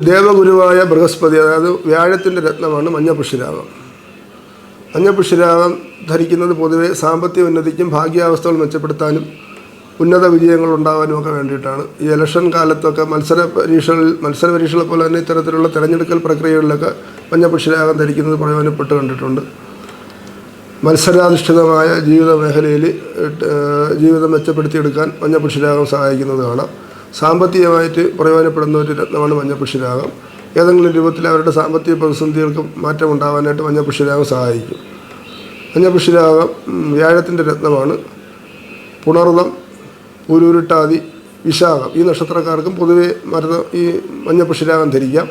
ദേവഗുരുവായ ബൃഹസ്പതി, അതായത് വ്യാഴത്തിൻ്റെ രത്നമാണ് മഞ്ഞപുഷ്യരാഗം. മഞ്ഞപുഷ്യരാഗം ധരിക്കുന്നത് പൊതുവെ സാമ്പത്തിക ഉന്നതിക്കും ഭാഗ്യാവസ്ഥകൾ മെച്ചപ്പെടുത്താനും ഉന്നത വിജയങ്ങൾ ഉണ്ടാകാനും ഒക്കെ വേണ്ടിയിട്ടാണ്. ഈ ഇലക്ഷൻ കാലത്തൊക്കെ മത്സര പരീക്ഷകളെ പോലെ തന്നെ ഇത്തരത്തിലുള്ള തിരഞ്ഞെടുക്കൽ പ്രക്രിയകളിലൊക്കെ മഞ്ഞപുഷ്യരാഗം ധരിക്കുന്നത് പ്രയോജനപ്പെട്ട് കണ്ടിട്ടുണ്ട്. മത്സരാധിഷ്ഠിതമായ ജീവിത മേഖലയിൽ ജീവിതം മെച്ചപ്പെടുത്തിയെടുക്കാൻ മഞ്ഞപുഷ്യരാഗം സഹായിക്കുന്നത് കാണാം. സാമ്പത്തികമായിട്ട് പ്രയോജനപ്പെടുന്ന ഒരു രത്നമാണ് മഞ്ഞപുഷ്യരാഗം. ഏതെങ്കിലും രൂപത്തിൽ അവരുടെ സാമ്പത്തിക പ്രതിസന്ധികൾക്ക് മാറ്റമുണ്ടാകാനായിട്ട് മഞ്ഞപുഷ്യരാഗം സഹായിക്കും. മഞ്ഞപുഷ്യരാഗം വ്യാഴത്തിൻ്റെ രത്നമാണ്. പുണർതം, പൂരുരുട്ടാതി, വിശാഖം ഈ നക്ഷത്രക്കാർക്കും പൊതുവെ ഈ മഞ്ഞപുഷ്യരാഗം ധരിക്കാം.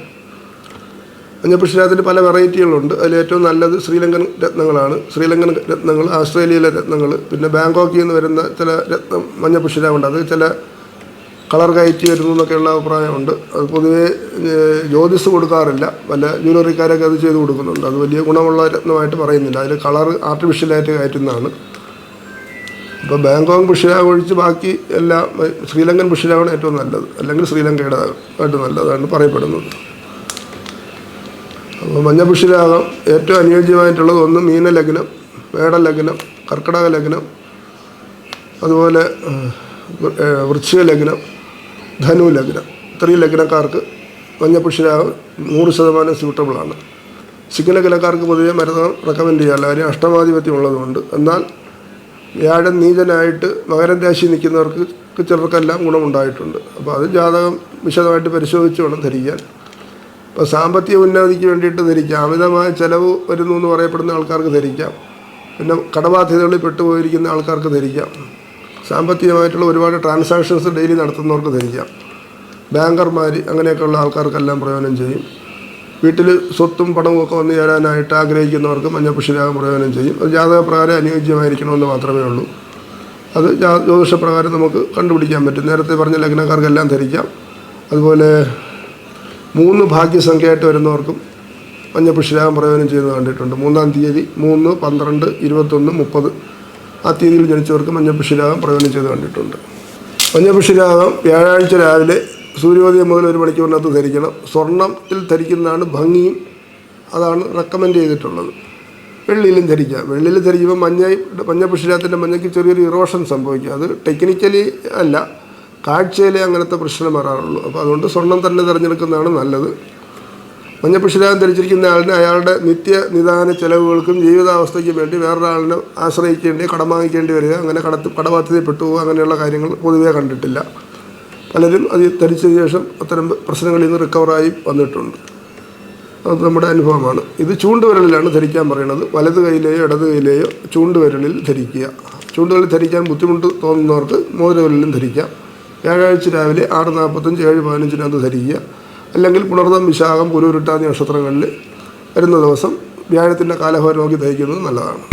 മഞ്ഞപുഷ്യരാഗത്തിന് പല വെറൈറ്റികളുണ്ട്. അതിലേറ്റവും നല്ലത് ശ്രീലങ്കൻ രത്നങ്ങളാണ്. ശ്രീലങ്കൻ രത്നങ്ങൾ, ആസ്ട്രേലിയയിലെ രത്നങ്ങൾ, പിന്നെ ബാങ്കോക്കിൽ നിന്ന് വരുന്ന ചില മഞ്ഞപുഷ്യരാഗമുണ്ട്. അത് ചില കളർ കയറ്റി വരുന്നു എന്നൊക്കെയുള്ള അഭിപ്രായമുണ്ട്. അത് പൊതുവേ ജ്യോതിസ് കൊടുക്കാറില്ല. പല ജ്വല്ലറിക്കാരൊക്കെ അത് ചെയ്ത് കൊടുക്കുന്നുണ്ട്. അത് വലിയ ഗുണമുള്ള രത്നമായിട്ട് പറയുന്നില്ല. അതിൽ കളർ ആർട്ടിഫിഷ്യലായിട്ട് കയറ്റുന്നതാണ്. ഇപ്പോൾ ബാങ്കോക്ക് പുഷ്യരാഗം ഒഴിച്ച് ബാക്കി എല്ലാം ശ്രീലങ്കൻ പുഷ്യരാഗമാണ് ഏറ്റവും നല്ലത്, അല്ലെങ്കിൽ ശ്രീലങ്കയുടെ ആയിട്ട് നല്ലതാണ് പറയപ്പെടുന്നത്. അപ്പോൾ മഞ്ഞപുഷ്യരാഗം ഏറ്റവും അനുയോജ്യമായിട്ടുള്ളത് ഒന്ന് മീനലഗ്നം, മേടലഗ്നം, കർക്കിടക ലഗ്നം, അതുപോലെ വൃശ്ചിക ലഗ്നം, ധനു ലഗ്നം. ഇത്രയും ലഗ്നക്കാർക്ക് മഞ്ഞപുഷ്യരാഗം 100% സ്യൂട്ടബിളാണ്. ചിങ്ങലഗ്നക്കാർക്ക് പൊതുവെ മരുന്ന് റെക്കമെൻഡ് ചെയ്യാറില്ല, കാര്യം അഷ്ടമാധിപത്യം ഉള്ളതുകൊണ്ട്. എന്നാൽ വ്യാഴം നീചനായിട്ട് മകരം രാശി നിൽക്കുന്നവർക്ക് ചിലർക്കെല്ലാം ഗുണമുണ്ടായിട്ടുണ്ട്. അപ്പോൾ അത് ജാതകം വിശദമായിട്ട് പരിശോധിച്ച് വേണം ധരിക്കാൻ. അപ്പോൾ സാമ്പത്തിക ഉന്നതിക്ക് വേണ്ടിയിട്ട് ധരിക്കാം. അമിതമായ ചിലവ് വരുന്നു എന്ന് പറയപ്പെടുന്ന ആൾക്കാർക്ക് ധരിക്കാം. പിന്നെ കടബാധ്യതകളിൽ പെട്ടുപോയിരിക്കുന്ന ആൾക്കാർക്ക് ധരിക്കാം. സാമ്പത്തികമായിട്ടുള്ള ഒരുപാട് ട്രാൻസാക്ഷൻസ് ഡെയിലി നടത്തുന്നവർക്ക് ധരിക്കാം. ബാങ്കർമാർ അങ്ങനെയൊക്കെയുള്ള ആൾക്കാർക്കെല്ലാം പ്രയോജനം ചെയ്യും. വീട്ടിൽ സ്വത്തും പണവും ഒക്കെ വന്നു ചേരാനായിട്ട് ആഗ്രഹിക്കുന്നവർക്ക് മഞ്ഞപുഷ്യരാഗം പ്രയോജനം ചെയ്യും. അത് ജാതകപ്രകാരം അനുയോജ്യമായിരിക്കണമെന്ന് മാത്രമേ ഉള്ളൂ. അത് ജ്യോതിഷപ്രകാരം നമുക്ക് കണ്ടുപിടിക്കാൻ പറ്റും. നേരത്തെ പറഞ്ഞ ലഗ്നക്കാർക്കെല്ലാം ധരിക്കാം. അതുപോലെ 3 ഭാഗ്യസംഖ്യയായിട്ട് വരുന്നവർക്കും മഞ്ഞപുഷ്യരാഗം പ്രയോജനം ചെയ്യുന്നത് കണ്ടിട്ടുണ്ട്. 3-ാം തീയതി, 3, 12, 21, 30 ആ തീയതിയിൽ ജനിച്ചവർക്ക് മഞ്ഞപുഷ്യരാഗം പ്രയോജനം ചെയ്ത് കണ്ടിട്ടുണ്ട്. മഞ്ഞപുഷ്യരാഗം വ്യാഴാഴ്ച രാവിലെ സൂര്യോദയം മുതൽ 1 മണിക്കൂറിനകത്ത് ധരിക്കണം. സ്വർണ്ണത്തിൽ ധരിക്കുന്നതാണ് ഭംഗിയും, അതാണ് റെക്കമെൻഡ് ചെയ്തിട്ടുള്ളത്. വെള്ളിയിലും ധരിക്കാം. വെള്ളിയിൽ ധരിക്കുമ്പോൾ മഞ്ഞപുഷ്യരാഗത്തിൻ്റെ മഞ്ഞയ്ക്ക് ചെറിയൊരു ഇറോഷൻ സംഭവിക്കും. അത് ടെക്നിക്കലി അല്ല, കാഴ്ചയിലെ അങ്ങനത്തെ പ്രശ്നം വരാറുള്ളൂ. അപ്പോൾ അതുകൊണ്ട് സ്വർണ്ണം തന്നെ തിരഞ്ഞെടുക്കുന്നതാണ് നല്ലത്. മഞ്ഞപുഷ്യരാഗം ധരിച്ചിരിക്കുന്ന ആളിന് അയാളുടെ നിത്യനിദാന ചെലവുകൾക്കും ജീവിതാവസ്ഥയ്ക്കും വേണ്ടി വേറൊരാളിനെ ആശ്രയിക്കേണ്ടി, കടം വാങ്ങിക്കേണ്ടി വരിക, അങ്ങനെ കടബാധ്യതപ്പെട്ടു പോകുക, അങ്ങനെയുള്ള കാര്യങ്ങൾ പൊതുവേ കണ്ടിട്ടില്ല. പലരും അത് ധരിച്ചതിന് ശേഷം അത്തരം പ്രശ്നങ്ങളിൽ നിന്ന് റിക്കവറായി വന്നിട്ടുണ്ട്. അത് നമ്മുടെ അനുഭവമാണ്. ഇത് ചൂണ്ടുവിരലിലാണ് ധരിക്കാൻ പറയുന്നത്. വലത് കൈയിലെയോ ഇടത് കൈയിലെയോ ചൂണ്ടുവിരലിൽ ധരിക്കുക. ചൂണ്ടുവിരലിൽ ധരിക്കാൻ ബുദ്ധിമുട്ട് തോന്നുന്നവർക്ക് മോതിരവിരലിലും ധരിക്കാം. വ്യാഴാഴ്ച രാവിലെ 6:45, 7:15 ധരിക്കുക. അല്ലെങ്കിൽ പുണർതം, വിശാഖം, പൂരുരുട്ടാതി നക്ഷത്രങ്ങളിൽ വരുന്ന ദിവസം വ്യാഴത്തിൻ്റെ കാലഭാരം നോക്കി ധരിക്കുന്നത് നല്ലതാണ്.